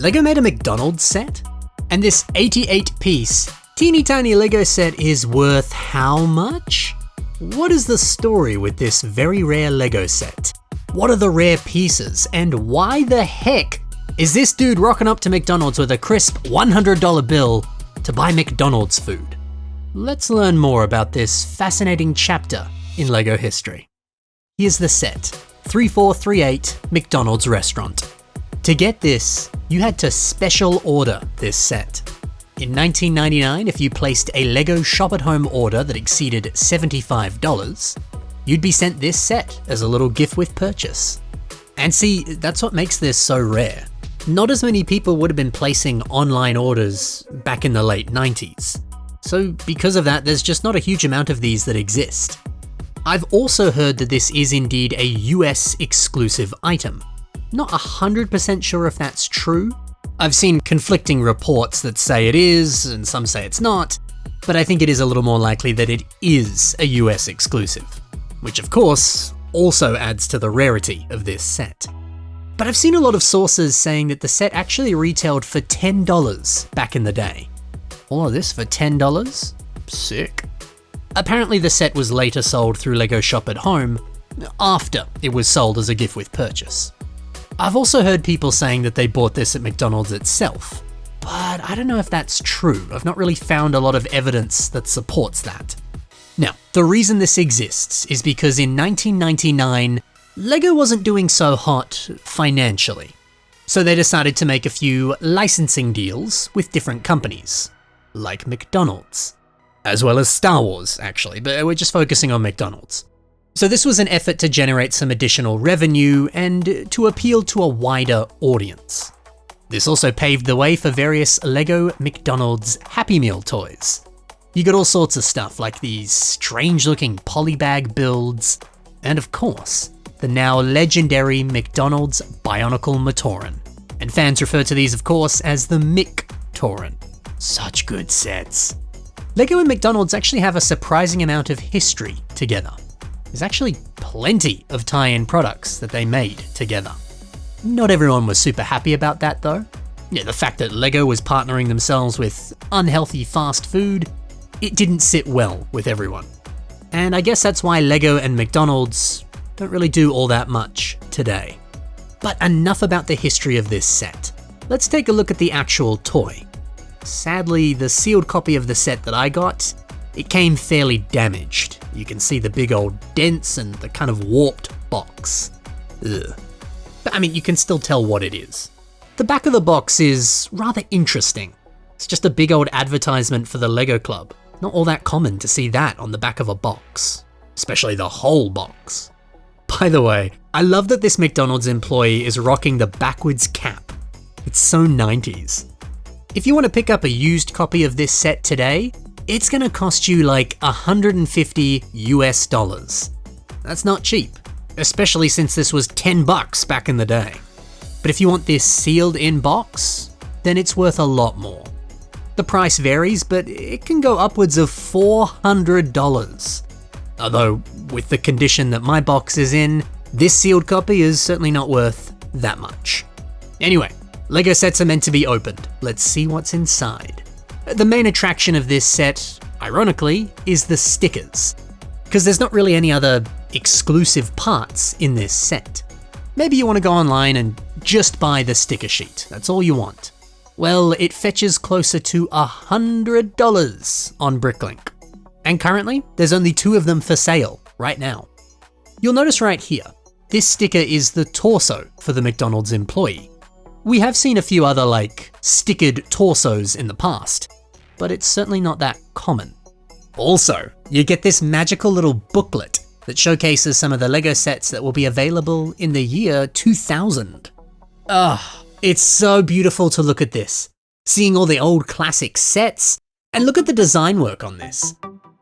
LEGO made a McDonald's set? And this 88-piece, teeny tiny LEGO set is worth how much? What is the story with this very rare LEGO set? What are the rare pieces, and why the heck is this dude rocking up to McDonald's with a crisp $100 bill to buy McDonald's food? Let's learn more about this fascinating chapter in LEGO history. Here's the set, 3438 McDonald's Restaurant. To get this, you had to special order this set. In 1999, if you placed a LEGO shop-at-home order that exceeded $75, you'd be sent this set as a little gift with purchase. And see, that's what makes this so rare. Not as many people would have been placing online orders back in the late 90s. So because of that, there's just not a huge amount of these that exist. I've also heard that this is indeed a US exclusive item. Not 100% sure if that's true. I've seen conflicting reports that say it is, and some say it's not, but I think it is a little more likely that it is a US exclusive, which of course also adds to the rarity of this set. But I've seen a lot of sources saying that the set actually retailed for $10 back in the day. All of this for $10? Sick. Apparently the set was later sold through LEGO Shop at Home after it was sold as a gift with purchase. I've also heard people saying that they bought this at McDonald's itself, but I don't know if that's true. I've not really found a lot of evidence that supports that. Now, the reason this exists is because in 1999, LEGO wasn't doing so hot financially. So they decided to make a few licensing deals with different companies, like McDonald's, as well as Star Wars actually, but we're just focusing on McDonald's. So this was an effort to generate some additional revenue and to appeal to a wider audience. This also paved the way for various LEGO McDonald's Happy Meal toys. You got all sorts of stuff like these strange looking polybag builds, and of course, the now legendary McDonald's Bionicle Matoran. And fans refer to these of course as the Mick-Toran. Such good sets. LEGO and McDonald's actually have a surprising amount of history together. There's actually plenty of tie-in products that they made together. Not everyone was super happy about that though. Yeah, the fact that LEGO was partnering themselves with unhealthy fast food, it didn't sit well with everyone. And I guess that's why LEGO and McDonald's don't really do all that much today. But enough about the history of this set. Let's take a look at the actual toy. Sadly, the sealed copy of the set that I got, it came fairly damaged. You can see the big old dents and the kind of warped box. Ugh. But I mean, you can still tell what it is. The back of the box is rather interesting. It's just a big old advertisement for the LEGO Club. Not all that common to see that on the back of a box, especially the whole box. By the way, I love that this McDonald's employee is rocking the backwards cap. It's so 90s. If you want to pick up a used copy of this set today, it's gonna cost you like $150 US. That's not cheap, especially since this was $10 back in the day. But if you want this sealed in box, then it's worth a lot more. The price varies, but it can go upwards of $400. Although, with the condition that my box is in, this sealed copy is certainly not worth that much. Anyway, LEGO sets are meant to be opened. Let's see what's inside. The main attraction of this set, ironically, is the stickers, because there's not really any other exclusive parts in this set. Maybe you want to go online and just buy the sticker sheet, that's all you want. Well, it fetches closer to $100 on Bricklink. And currently, there's only 2 of them for sale right now. You'll notice right here, this sticker is the torso for the McDonald's employee. We have seen a few other stickered torsos in the past, but it's certainly not that common. Also, you get this magical little booklet that showcases some of the LEGO sets that will be available in the year 2000. It's so beautiful to look at this, seeing all the old classic sets, and look at the design work on this.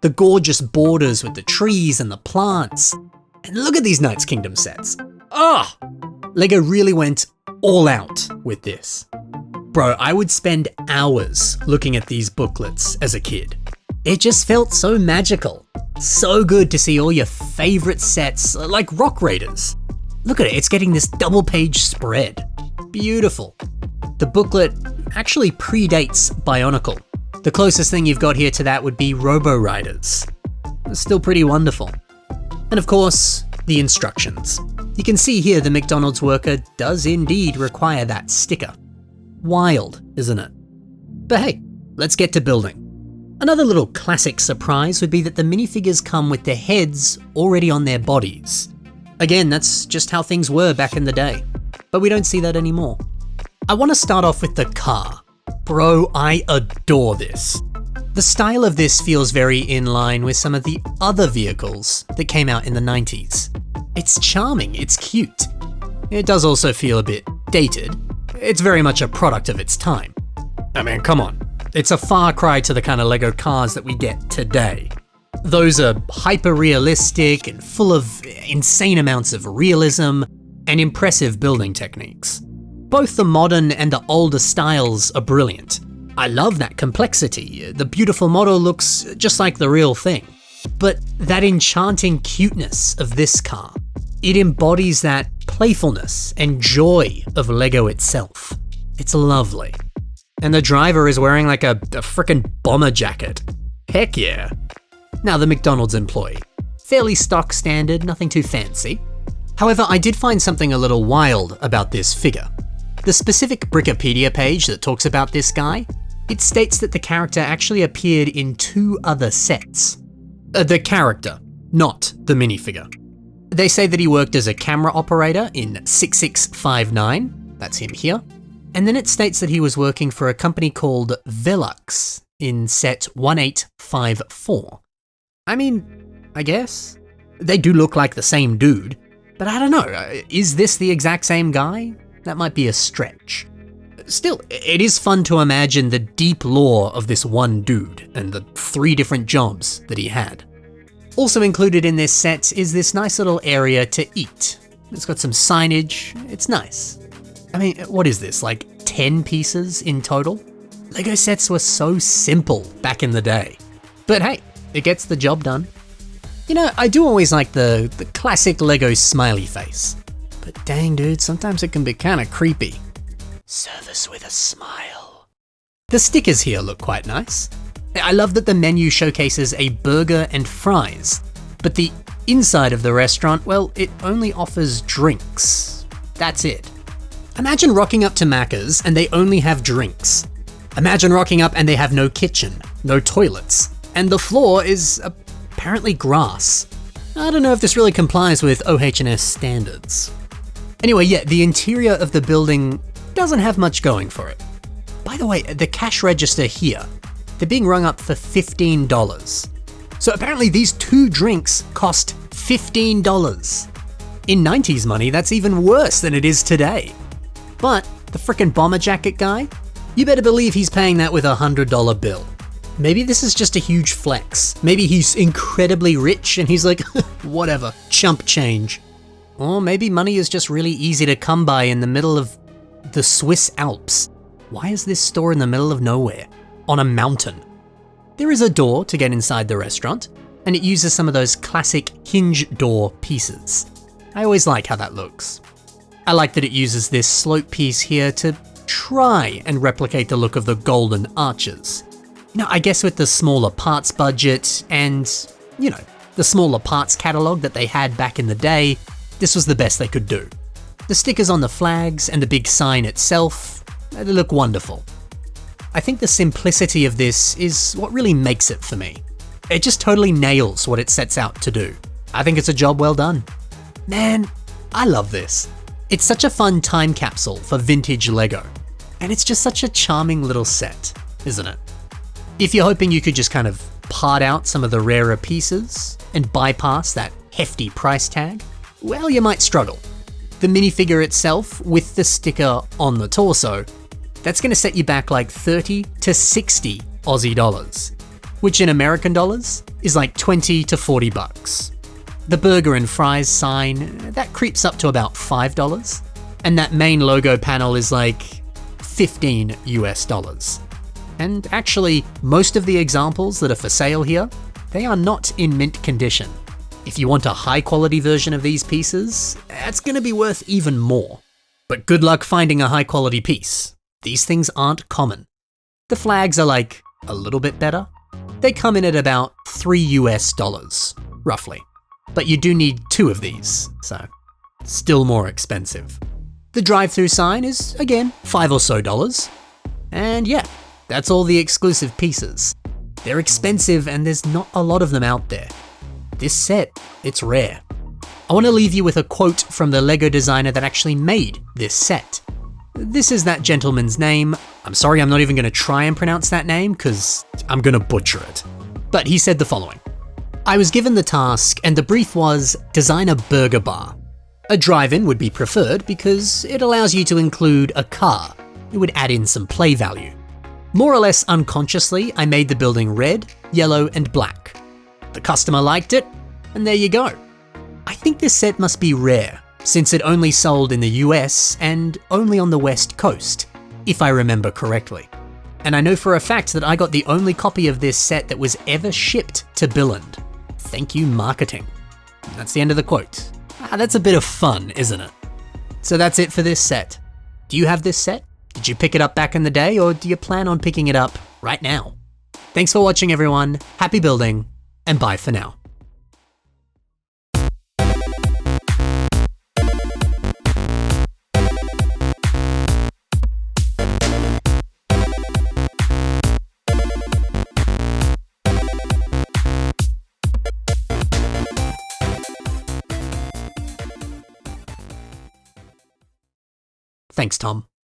The gorgeous borders with the trees and the plants, and look at these Knights Kingdom sets. LEGO really went all out with this. Bro, I would spend hours looking at these booklets as a kid. It just felt so magical. So good to see all your favorite sets, like Rock Raiders. Look at it, it's getting this double-page spread. Beautiful. The booklet actually predates Bionicle. The closest thing you've got here to that would be Robo-Riders. Still pretty wonderful. And of course, the instructions. You can see here the McDonald's worker does indeed require that sticker. Wild, isn't it? But hey, let's get to building. Another little classic surprise would be that the minifigures come with their heads already on their bodies. Again, that's just how things were back in the day, but we don't see that anymore. I want to start off with the car. Bro, I adore this. The style of this feels very in line with some of the other vehicles that came out in the 90s. It's charming, it's cute. It does also feel a bit dated. It's very much a product of its time. I mean, come on. It's a far cry to the kind of LEGO cars that we get today. Those are hyper-realistic and full of insane amounts of realism and impressive building techniques. Both the modern and the older styles are brilliant. I love that complexity. The beautiful model looks just like the real thing. But that enchanting cuteness of this car, it embodies that playfulness and joy of LEGO itself. It's lovely. And the driver is wearing like a frickin' bomber jacket. Heck yeah. Now the McDonald's employee. Fairly stock standard, nothing too fancy. However, I did find something a little wild about this figure. The specific Brickopedia page that talks about this guy, it states that the character actually appeared in 2 other sets. The character, not the minifigure. They say that he worked as a camera operator in 6659, that's him here. And then it states that he was working for a company called Velux in set 1854. I mean, I guess. They do look like the same dude, but I don't know, is this the exact same guy? That might be a stretch. Still, it is fun to imagine the deep lore of this one dude and the 3 different jobs that he had. Also included in this set is this nice little area to eat. It's got some signage, it's nice. I mean, what is this, like 10 pieces in total? LEGO sets were so simple back in the day. But hey, it gets the job done. You know, I do always like the classic LEGO smiley face. But dang dude, sometimes it can be kinda creepy. Service with a smile. The stickers here look quite nice. I love that the menu showcases a burger and fries, but the inside of the restaurant, well, it only offers drinks. That's it. Imagine rocking up to Macca's and they only have drinks. Imagine rocking up and they have no kitchen, no toilets, and the floor is apparently grass. I don't know if this really complies with OHS standards. Anyway, yeah, the interior of the building doesn't have much going for it. By the way, the cash register here, they're being rung up for $15. So apparently these 2 drinks cost $15. In 90s money, that's even worse than it is today. But the frickin' bomber jacket guy, you better believe he's paying that with a $100 bill. Maybe this is just a huge flex. Maybe he's incredibly rich and he's like, whatever, chump change. Or maybe money is just really easy to come by in the middle of the Swiss Alps. Why is this store in the middle of nowhere? On a mountain? There is a door to get inside the restaurant, and it uses some of those classic hinge door pieces. I always like how that looks. I like that it uses this slope piece here to try and replicate the look of the golden arches. Now, I guess with the smaller parts budget and, you know, the smaller parts catalog that they had back in the day, this was the best they could do. The stickers on the flags and the big sign itself, they look wonderful. I think the simplicity of this is what really makes it for me. It just totally nails what it sets out to do. I think it's a job well done. Man, I love this. It's such a fun time capsule for vintage LEGO. And it's just such a charming little set, isn't it? If you're hoping you could just kind of part out some of the rarer pieces and bypass that hefty price tag, well, you might struggle. The minifigure itself, with the sticker on the torso, that's going to set you back like 30 to 60 Aussie dollars, which in American dollars is like 20 to 40 bucks. The burger and fries sign, that creeps up to about $5, and that main logo panel is like 15 US dollars. And actually, most of the examples that are for sale here, they are not in mint condition. If you want a high quality version of these pieces, that's going to be worth even more. But good luck finding a high quality piece. these things aren't common. The flags are like a little bit better. They come in at about $3 US, roughly. But you do need 2 of these, so still more expensive. The drive-through sign is, again, $5 or so. And yeah, that's all the exclusive pieces. They're expensive and there's not a lot of them out there. This set, it's rare. I want to leave you with a quote from the LEGO designer that actually made this set. This is that gentleman's name. I'm sorry, I'm not even going to try and pronounce that name because I'm going to butcher it. But he said the following. I was given the task and the brief was design a burger bar. A drive-in would be preferred because it allows you to include a car. It would add in some play value. More or less unconsciously, I made the building red, yellow, and black. The customer liked it, and there you go. I think this set must be rare, since it only sold in the US and only on the West Coast, if I remember correctly. And I know for a fact that I got the only copy of this set that was ever shipped to Billund. Thank you, marketing. And that's the end of the quote. That's a bit of fun, isn't it? So that's it for this set. Do you have this set? Did you pick it up back in the day, or do you plan on picking it up right now? Thanks for watching, everyone. Happy building, and bye for now. Thanks, Tom.